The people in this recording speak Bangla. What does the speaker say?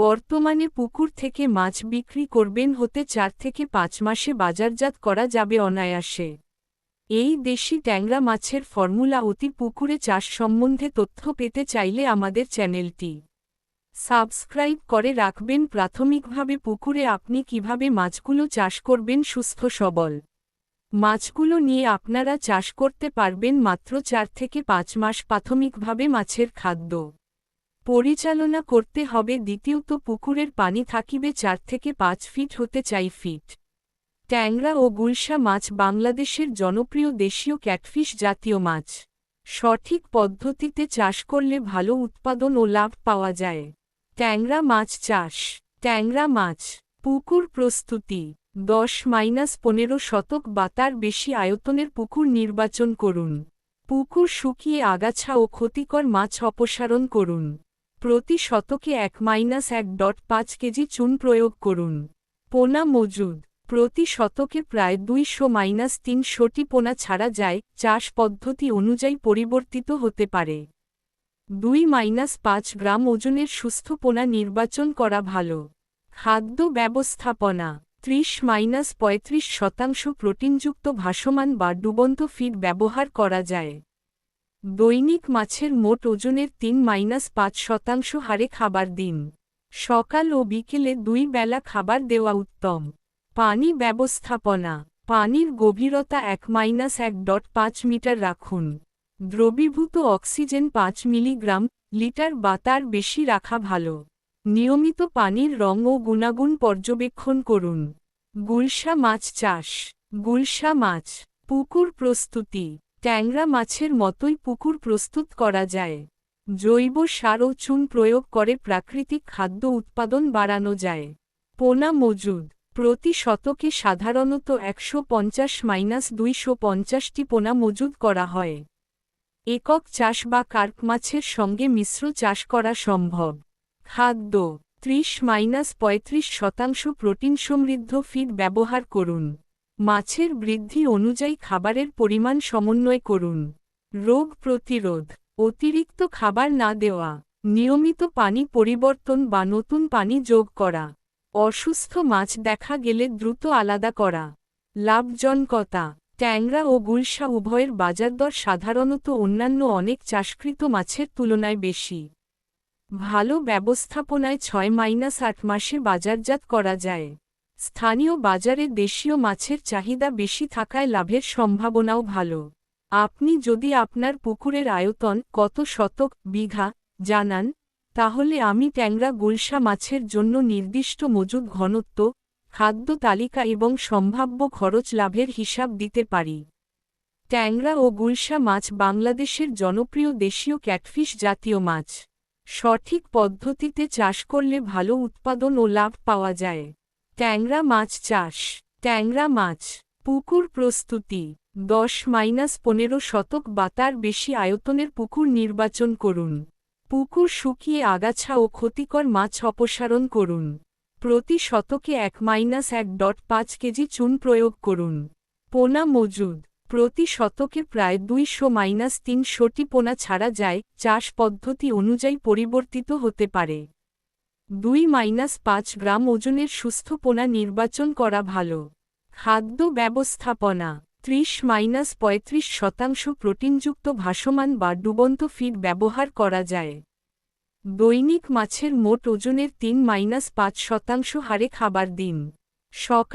বর্তমানে পুকুর থেকে মাছ বিক্রি করবেন হতে 4 থেকে 5 মাসে বাজারজাত করা যাবে অনায়াসে। এই দেশি ট্যাংরা মাছের ফর্মুলা অতি পুকুরে চাষ সম্বন্ধে তথ্য পেতে চাইলে আমাদের চ্যানেলটি সাবস্ক্রাইব করে রাখবেন। প্রাথমিকভাবে পুকুরে আপনি কিভাবে মাছগুলো চাষ করবেন সুস্থ সবল মাছগুলো নিয়ে আপনারা চাষ করতে পারবেন মাত্র 4 থেকে 5 মাস। প্রাথমিকভাবে মাছের খাদ্য পরিচালনা করতে হবে। দ্বিতীয়ত পুকুরের পানি থাকিবে 4 থেকে 5 ফিট হতে 4 ফিট। ট্যাংরা ও গুলশা মাছ বাংলাদেশের জনপ্রিয় দেশীয় ক্যাটফিশ জাতীয় মাছ। সঠিক পদ্ধতিতে চাষ করলে ভালো উৎপাদন ও লাভ পাওয়া যায়। ট্যাংরা মাছ চাষ। ট্যাংরা মাছ পুকুর প্রস্তুতি 10-15 শতক বা তার বেশি আয়তনের পুকুর নির্বাচন করুন। পুকুর শুকিয়ে আগাছা ও ক্ষতিকর মাছ অপসারণ করুন। প্রতি শতকে 1-1.5 কেজি চুন প্রয়োগ করুন। পোনা মজুদ প্রতি শতকে প্রায় 200-300টি পোনা ছাড়া যায়। চাষ পদ্ধতি অনুযায়ী পরিবর্তিত হতে পারে। 2-5 গ্রাম ওজনের সুস্থ পোনা নির্বাচন করা ভালো। খাদ্য ব্যবস্থাপনা 30-35% প্রোটিনযুক্ত ভাসমান বা ডুবন্ত ফিড ব্যবহার করা যায়। দৈনিক মাছের মোট ওজনের 3-5% হারে খাবার দিন। সকাল ও বিকেলে 2 বেলা খাবার দেওয়া উত্তম। পানি ব্যবস্থাপনা পানির গভীরতা 1-1.5 মিটার রাখুন। দ্রবীভূত অক্সিজেন 5 মিলিগ্রাম লিটার বা তার বেশি রাখা ভালো। নিয়মিত পানির রং ও গুণাগুণ পর্যবেক্ষণ করুন। গুলশা মাছ চাষ। গুলশা মাছ পুকুর প্রস্তুতি ট্যাংরা মাছের মতোই পুকুর প্রস্তুত করা যায়। জৈব সার ও চুন প্রয়োগ করে প্রাকৃতিক খাদ্য উৎপাদন বাড়ানো যায়। পোনা মজুদ প্রতি শতকে সাধারণত 150-250টি পোনা মজুদ করা হয়। একক চাষ বা কার্প মাছের সঙ্গে মিশ্র চাষ করা সম্ভব। খাদ্য 30-35% প্রোটিন সমৃদ্ধ ফিড ব্যবহার করুন। মাছের বৃদ্ধি অনুযায়ী খাবারের পরিমাণ সমন্বয় করুন। রোগ প্রতিরোধ অতিরিক্ত খাবার না দেওয়া। নিয়মিত পানি পরিবর্তন বা নতুন পানি যোগ করা। অসুস্থ মাছ দেখা গেলে দ্রুত আলাদা করা। লাভজনকতা ট্যাংরা ও গুলশা উভয়ের বাজারদর সাধারণত অন্যান্য অনেক চাষকৃত মাছের তুলনায় বেশি। ভালো ব্যবস্থাপনায় 6-8 মাসে বাজারজাত করা যায়। স্থানীয় বাজারে দেশীয় মাছের চাহিদা বেশি থাকায় লাভের সম্ভাবনাও ভালো। আপনি যদি আপনার পুকুরের আয়তন কত শতক বিঘা জানান, তাহলে আমি ট্যাংরা গুলশা মাছের জন্য নির্দিষ্ট মজুদ ঘনত্ব, খাদ্য তালিকা এবং সম্ভাব্য খরচ লাভের হিসাব দিতে পারি। ট্যাংরা ও গুলশা মাছ বাংলাদেশের জনপ্রিয় দেশীয় ক্যাটফিশ জাতীয় মাছ। সঠিক পদ্ধতিতে চাষ করলে ভালো উৎপাদন ও লাভ পাওয়া যায়। ট্যাংরা মাছ চাষ। ট্যাংরা মাছ পুকুর প্রস্তুতি 10-15 শতক বা তার বেশি আয়তনের পুকুর নির্বাচন করুন। পুকুর শুকিয়ে আগাছা ও ক্ষতিকর মাছ অপসারণ করুন। প্রতি শতকে 1-1.5 কেজি চুন প্রয়োগ করুন। পোনা মজুদ প্রতি শতকে প্রায় 200-300টি পোনা ছাড়া যায়। চাষ পদ্ধতি অনুযায়ী পরিবর্তিত হতে পারে। 2-5 গ্রাম ওজনের সুস্থ পোনা নির্বাচন করা ভালো। খাদ্য ব্যবস্থাপনা 30-35% প্রোটিনযুক্ত ভাসমান বা ডুবন্ত ফিড ব্যবহার করা যায়। দৈনিক মাছের মোট ওজনের 3-5% হারে খাবার দিন। সকাল